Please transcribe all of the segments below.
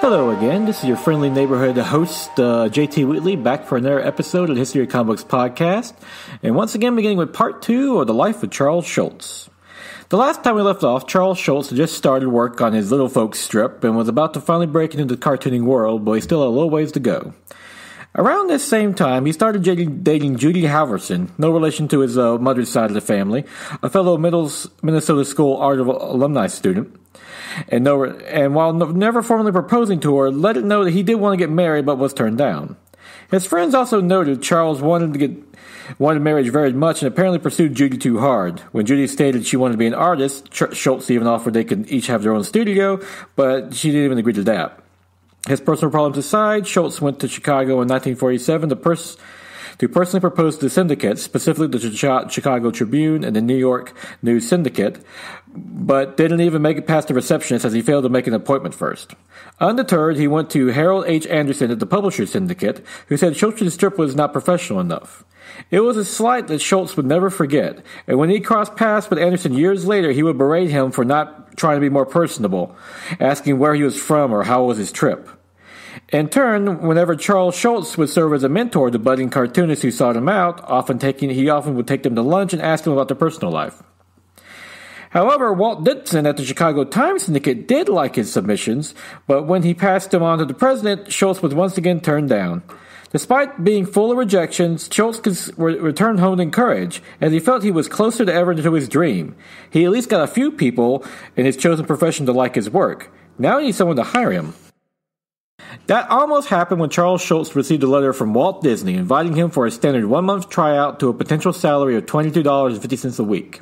Hello again, this is your friendly neighborhood host, JT Wheatley, back for another episode of the History of Comic Books podcast, and once again beginning with part 2 of the life of Charles Schulz. The last time we left off, Charles Schulz had just started work on his Little Folks strip and was about to finally break into the cartooning world, but he still had a little ways to go. Around this same time, he started dating Judy Halverson, no relation to his mother's side of the family, a fellow Minnesota School Art alumni student. And while never formally proposing to her, let it know that he did want to get married but was turned down. His friends also noted Charles wanted marriage very much and apparently pursued Judy too hard. When Judy stated she wanted to be an artist, Schulz even offered they could each have their own studio, but she didn't even agree to that. His personal problems aside, Schulz went to Chicago in 1947 to personally propose to the syndicates, specifically the Chicago Tribune and the New York News Syndicate, but didn't even make it past the receptionist as he failed to make an appointment first. Undeterred, he went to Harold H. Anderson at the Publishers Syndicate, who said Schulz's strip was not professional enough. It was a slight that Schulz would never forget, and when he crossed paths with Anderson years later, he would berate him for not trying to be more personable, asking where he was from or how was his trip. In turn, whenever Charles Schulz would serve as a mentor to budding cartoonists who sought him out, he often would take them to lunch and ask them about their personal life. However, Walt Dixon at the Chicago Times Syndicate did like his submissions, but when he passed him on to the president, Schulz was once again turned down. Despite being full of rejections, Schulz returned home in courage, as he felt he was closer than ever to his dream. He at least got a few people in his chosen profession to like his work. Now he needs someone to hire him. That almost happened when Charles Schulz received a letter from Walt Disney inviting him for a standard one-month tryout to a potential salary of $22.50 a week.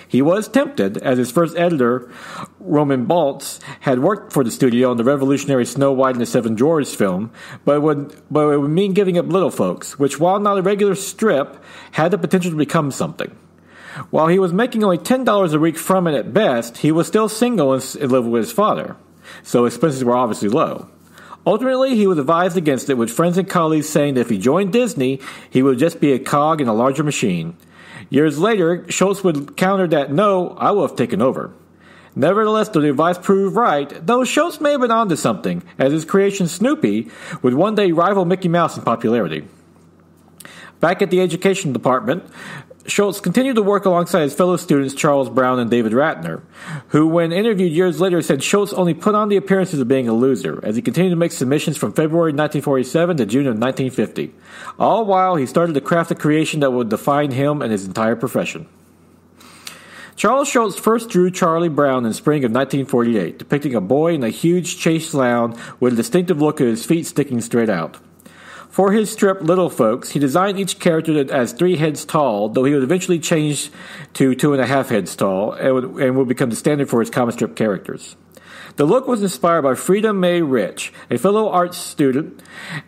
He was tempted, as his first editor, Roman Baltz, had worked for the studio on the revolutionary Snow White and the Seven Dwarfs film, but it would mean giving up Little Folks, which, while not a regular strip, had the potential to become something. While he was making only $10 a week from it at best, he was still single and lived with his father, so expenses were obviously low. Ultimately, he was advised against it, with friends and colleagues saying that if he joined Disney, he would just be a cog in a larger machine. Years later, Schulz would counter that, no, I will have taken over. Nevertheless, the advice proved right, though Schulz may have been onto something, as his creation Snoopy would one day rival Mickey Mouse in popularity. Back at the education department, Schulz continued to work alongside his fellow students Charles Brown and David Ratner, who, when interviewed years later, said Schulz only put on the appearances of being a loser, as he continued to make submissions from February 1947 to June of 1950. All while he started to craft a creation that would define him and his entire profession. Charles Schulz first drew Charlie Brown in spring of 1948, depicting a boy in a huge chase gown with a distinctive look of his feet sticking straight out. For his strip Little Folks, he designed each character as 3 heads tall, though he would eventually change to 2.5 heads tall, and would become the standard for his comic strip characters. The look was inspired by Frida Mae Rich, a fellow art student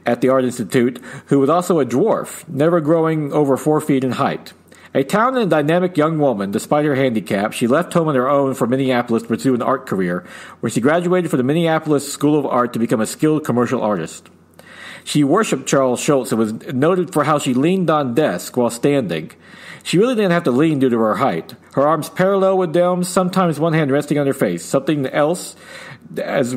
at the Art Institute, who was also a dwarf, never growing over 4 feet in height. A talented and dynamic young woman, despite her handicap, she left home on her own for Minneapolis to pursue an art career, where she graduated from the Minneapolis School of Art to become a skilled commercial artist. She worshipped Charles Schulz and was noted for how she leaned on desks while standing. She really didn't have to lean due to her height. Her arms parallel with them, sometimes one hand resting on her face. Something else Charles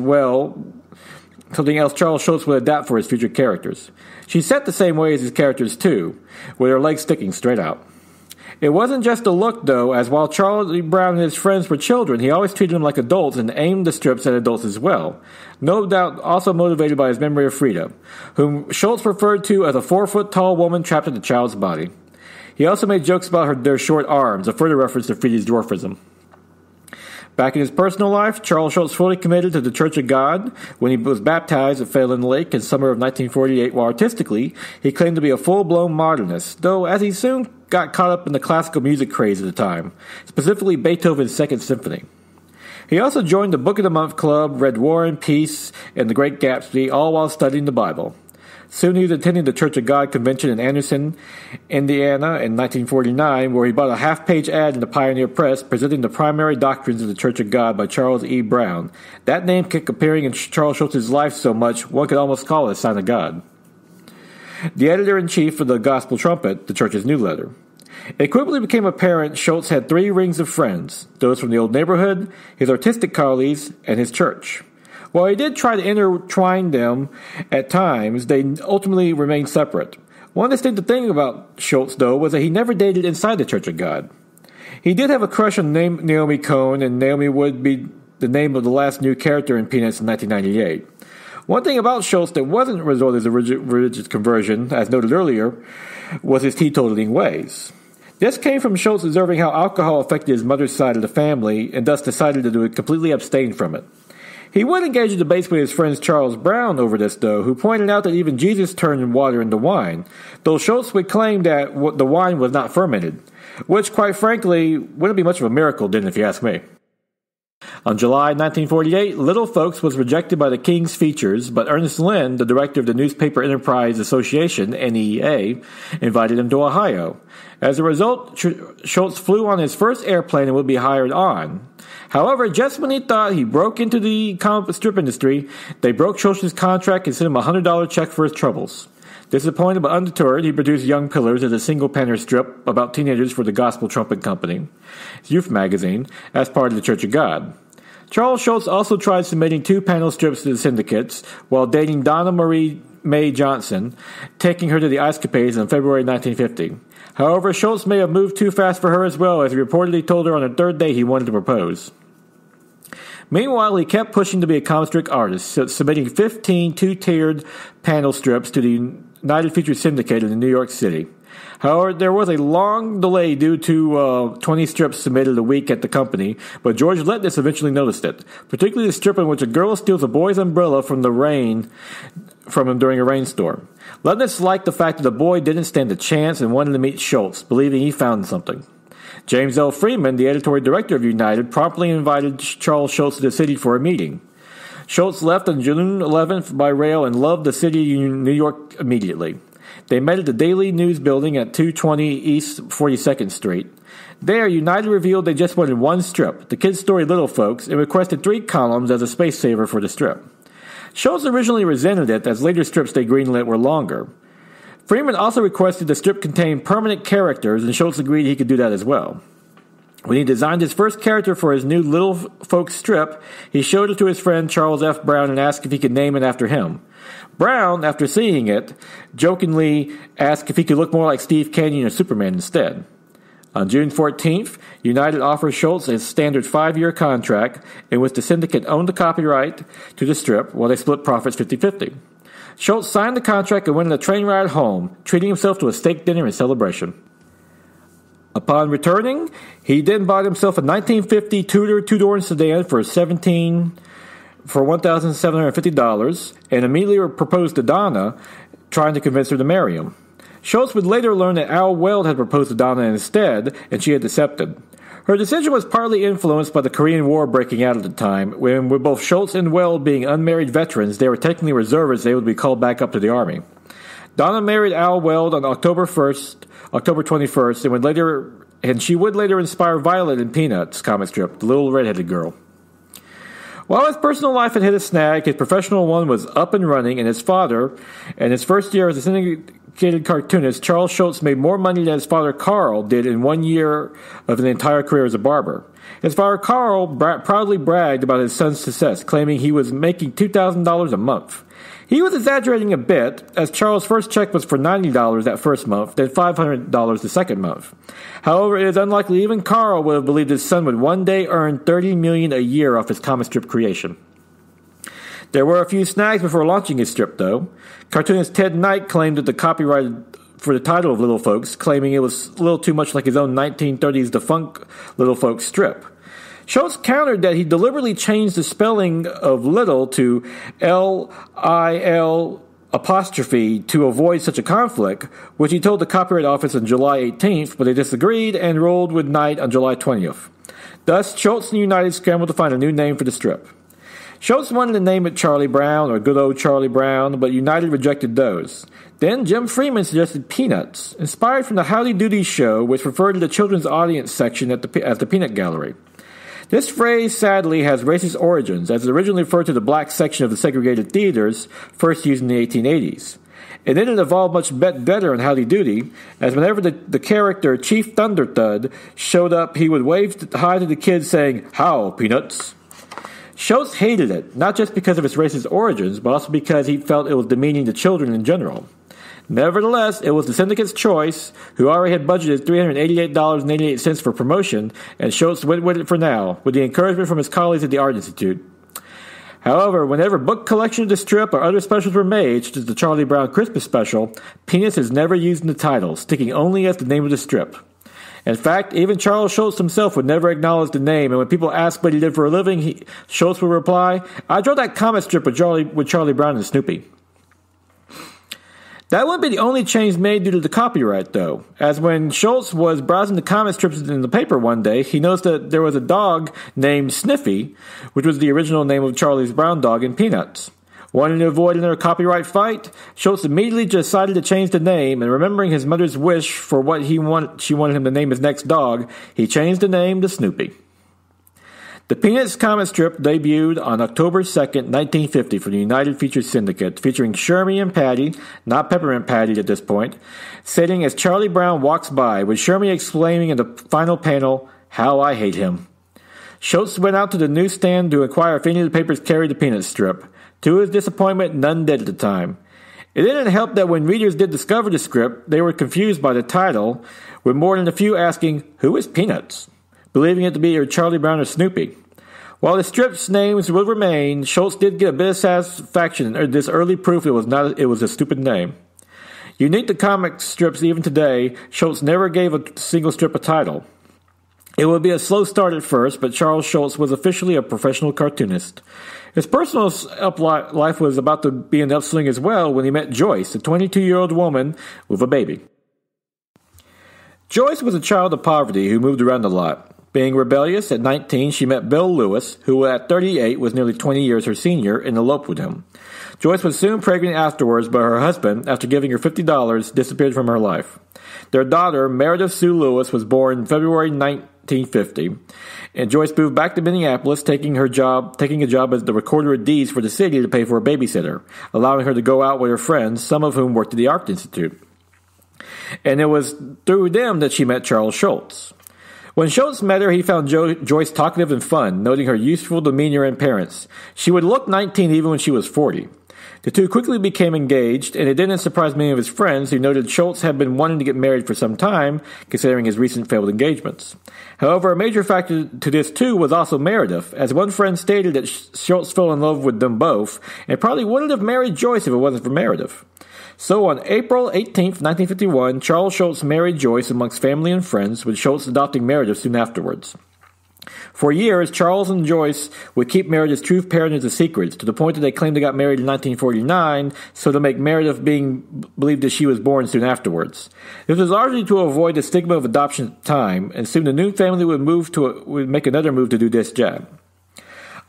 Schulz would adapt for his future characters. She sat the same way as his characters too, with her legs sticking straight out. It wasn't just a look, though, as while Charlie Brown and his friends were children, he always treated them like adults and aimed the strips at adults as well. No doubt also motivated by his memory of Frida, whom Schulz referred to as a 4-foot-tall woman trapped in a child's body. He also made jokes about their short arms, a further reference to Frida's dwarfism. Back in his personal life, Charles Schulz fully committed to the Church of God when he was baptized at Phelan Lake in summer of 1948, while artistically, he claimed to be a full-blown modernist, though as he soon got caught up in the classical music craze at the time, specifically Beethoven's Second Symphony. He also joined the Book of the Month Club, read War and Peace and The Great Gatsby, all while studying the Bible. Soon he was attending the Church of God convention in Anderson, Indiana in 1949, where he bought a half-page ad in the Pioneer Press presenting the primary doctrines of the Church of God by Charles E. Brown. That name kept appearing in Charles Schulz's life so much, one could almost call it a sign of God. The editor-in-chief of the Gospel Trumpet, the church's new letter. It quickly became apparent Schulz had 3 rings of friends, those from the old neighborhood, his artistic colleagues, and his church. While he did try to intertwine them at times, they ultimately remained separate. One distinctive thing about Schulz, though, was that he never dated inside the Church of God. He did have a crush on Naomi Cohn, and Naomi would be the name of the last new character in Peanuts in 1998. One thing about Schulz that wasn't a result of his religious conversion, as noted earlier, was his teetotaling ways. This came from Schulz observing how alcohol affected his mother's side of the family, and thus decided to completely abstain from it. He would engage in debates with his friend Charles Brown over this, though, who pointed out that even Jesus turned water into wine, though Schulz would claim that the wine was not fermented, which, quite frankly, wouldn't be much of a miracle, then, if you ask me. On July 1948, Little Folks was rejected by the King's Features, but Ernest Lynn, the director of the Newspaper Enterprise Association, NEA, invited him to Ohio. As a result, Schulz flew on his first airplane and would be hired on. However, just when he thought he broke into the comic strip industry, they broke Schulz's contract and sent him a $100 check for his troubles. Disappointed but undeterred, he produced Young Pillars as a single-panel strip about teenagers for the Gospel Trumpet Company, youth magazine, as part of the Church of God. Charles Schulz also tried submitting 2-panel strips to the syndicates while dating Donna Marie Mae Johnson, taking her to the Ice Capades in February 1950. However, Schulz may have moved too fast for her as well, as he reportedly told her on the third day he wanted to propose. Meanwhile, he kept pushing to be a comic strip artist, submitting 15 two-tiered panel strips to the United Feature Syndicate in New York City. However, there was a long delay due to 20 strips submitted a week at the company, but George Letness eventually noticed it, particularly the strip in which a girl steals a boy's umbrella from him during a rainstorm. Letness liked the fact that the boy didn't stand a chance and wanted to meet Schulz, believing he found something. James L. Freeman, the editorial director of United, promptly invited Charles Schulz to the city for a meeting. Schulz left on June 11th by rail and loved the city of New York immediately. They met at the Daily News building at 220 East 42nd Street. There, United revealed they just wanted one strip, the kid's story Little Folks, and requested 3 columns as a space saver for the strip. Schulz originally resented it, as later strips they greenlit were longer. Freeman also requested the strip contain permanent characters, and Schulz agreed he could do that as well. When he designed his first character for his new Little Folks strip, he showed it to his friend Charles F. Brown and asked if he could name it after him. Brown, after seeing it, jokingly asked if he could look more like Steve Canyon or Superman instead. On June 14th, United offered Schulz a standard 5-year contract in which the syndicate owned the copyright to the strip while they split profits 50-50. Schulz signed the contract and went on a train ride home, treating himself to a steak dinner in celebration. Upon returning, he then bought himself a 1950 Tudor two-door sedan for $1,750 and immediately proposed to Donna, trying to convince her to marry him. Schulz would later learn that Al Weld had proposed to Donna instead, and she had accepted. Her decision was partly influenced by the Korean War breaking out at the time, when with both Schulz and Weld being unmarried veterans, they were technically reservists. They would be called back up to the Army. Donna married Al Weld on October 21st, and she would later inspire Violet in Peanuts comic strip, the little redheaded girl. While his personal life had hit a snag, his professional one was up and running, and his father, and his first year as a syndicated cartoonist, Charles Schulz made more money than his father Carl did in 1 year of an entire career as a barber. His father Carl proudly bragged about his son's success, claiming he was making $2,000 a month. He was exaggerating a bit, as Charles' first check was for $90 that first month, then $500 the second month. However, it is unlikely even Carl would have believed his son would one day earn $30 million a year off his comic strip creation. There were a few snags before launching his strip, though. Cartoonist Ted Knight claimed that the copyright for the title of Little Folks, claiming it was a little too much like his own 1930s defunct Little Folks strip. Schulz countered that he deliberately changed the spelling of little to L-I-L apostrophe to avoid such a conflict, which he told the Copyright Office on July 18th, but they disagreed and rolled with Knight on July 20th. Thus, Schulz and United scrambled to find a new name for the strip. Schulz wanted to name it Charlie Brown or Good Old Charlie Brown, but United rejected those. Then Jim Freeman suggested Peanuts, inspired from the Howdy Doody show, which referred to the children's audience section at the Peanut Gallery. This phrase, sadly, has racist origins, as it originally referred to the black section of the segregated theaters, first used in the 1880s. It didn't evolve much better in Howdy Doody, as whenever the character Chief Thunder Thud showed up, he would wave hi to the kids saying, "How, Peanuts?" Schulz hated it, not just because of its racist origins, but also because he felt it was demeaning to children in general. Nevertheless, it was the syndicate's choice, who already had budgeted $388.88 for promotion, and Schulz went with it for now, with the encouragement from his colleagues at the Art Institute. However, whenever book collections of the strip or other specials were made, such as the Charlie Brown Christmas special, Peanuts is never used in the title, sticking only as the name of the strip. In fact, even Charles Schulz himself would never acknowledge the name, and when people asked what he did for a living, Schulz would reply, "I drew that comic strip with Charlie Brown and Snoopy." That wouldn't be the only change made due to the copyright, though, as when Schulz was browsing the comic strips in the paper one day, he noticed that there was a dog named Sniffy, which was the original name of Charlie Brown's dog in Peanuts. Wanting to avoid another copyright fight, Schulz immediately decided to change the name, and remembering his mother's wish for what she wanted him to name his next dog, he changed the name to Snoopy. The Peanuts comic strip debuted on October 2nd, 1950 for the United Features Syndicate, featuring Shermie and Patty, not Peppermint Patty at this point, sitting as Charlie Brown walks by, with Shermie exclaiming in the final panel, "How I hate him." Schulz went out to the newsstand to inquire if any of the papers carried the Peanuts strip. To his disappointment, none did at the time. It didn't help that when readers did discover the script, they were confused by the title, with more than a few asking, "Who is Peanuts?" believing it to be either Charlie Brown or Snoopy. While the strip's names will remain, Schulz did get a bit of satisfaction in this early proof it was a stupid name. Unique to comic strips even today, Schulz never gave a single strip a title. It would be a slow start at first, but Charles Schulz was officially a professional cartoonist. His personal life was about to be an upswing as well when he met Joyce, a 22-year-old woman with a baby. Joyce was a child of poverty who moved around a lot. Being rebellious, at 19, she met Bill Lewis, who at 38 was nearly 20 years her senior, and eloped with him. Joyce was soon pregnant afterwards, but her husband, after giving her $50, disappeared from her life. Their daughter, Meredith Sue Lewis, was born in February 1950, and Joyce moved back to Minneapolis, taking a job as the recorder of deeds for the city to pay for a babysitter, allowing her to go out with her friends, some of whom worked at the Art Institute. And it was through them that she met Charles Schulz. When Schulz met her, he found Joyce talkative and fun, noting her youthful demeanor and appearance. She would look 19 even when she was 40. The two quickly became engaged, and it didn't surprise many of his friends who noted Schulz had been wanting to get married for some time, considering his recent failed engagements. However, a major factor to this too was also Meredith, as one friend stated that Schulz fell in love with them both, and probably wouldn't have married Joyce if it wasn't for Meredith. So on April 18, 1951, Charles Schulz married Joyce amongst family and friends, with Schulz adopting Meredith soon afterwards. For years, Charles and Joyce would keep Meredith's true parentage a secret, to the point that they claimed they got married in 1949, so to make Meredith being believed that she was born soon afterwards. This was largely to avoid the stigma of adoption at the time, and soon the new family would make another move to do this job.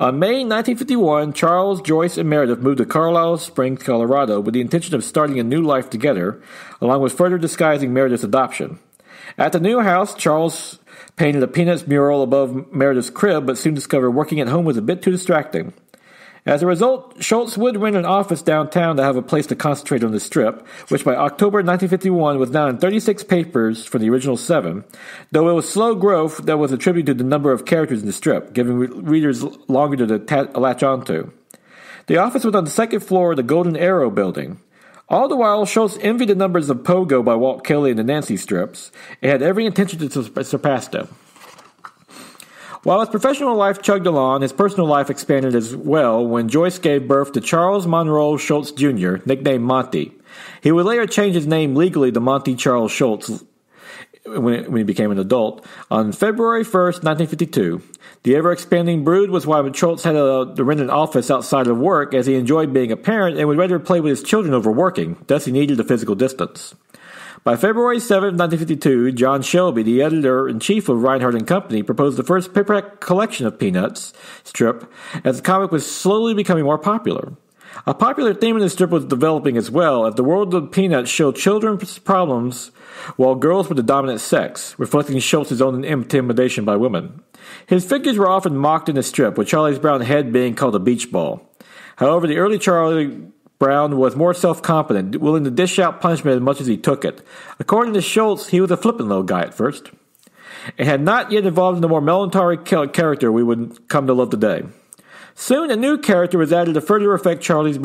On May 1951, Charles, Joyce, and Meredith moved to Carlisle Springs, Colorado, with the intention of starting a new life together, along with further disguising Meredith's adoption. At the new house, Charles painted a Peanuts mural above Meredith's crib, but soon discovered working at home was a bit too distracting. As a result, Schulz would rent an office downtown to have a place to concentrate on the strip, which by October 1951 was now in 36 papers from the original 7, though it was slow growth that was attributed to the number of characters in the strip, giving readers longer to latch onto. The office was on the second floor of the Golden Arrow building. All the while, Schulz envied the numbers of Pogo by Walt Kelly and the Nancy strips, and had every intention to surpass them. While his professional life chugged along, his personal life expanded as well when Joyce gave birth to Charles Monroe Schulz Jr., nicknamed Monty. He would later change his name legally to Monty Charles Schulz when he became an adult, on February 1st, 1952. The ever-expanding brood was why Schulz had to rent an office outside of work, as he enjoyed being a parent and would rather play with his children over working, thus he needed a physical distance. By February 7, 1952, John Shelby, the editor-in-chief of Reinhardt & Company, proposed the first paperback collection of Peanuts strip, as the comic was slowly becoming more popular. A popular theme in the strip was developing as well, as the world of Peanuts showed children's problems while girls were the dominant sex, reflecting Schulz's own intimidation by women. His figures were often mocked in the strip, with Charlie Brown's head being called a beach ball. However, the early Charlie Brown was more self-confident, willing to dish out punishment as much as he took it. According to Schulz, he was a flippant little guy at first, and had not yet evolved into the more melancholy character we would come to love today. Soon, a new character was added to further affect Charlie's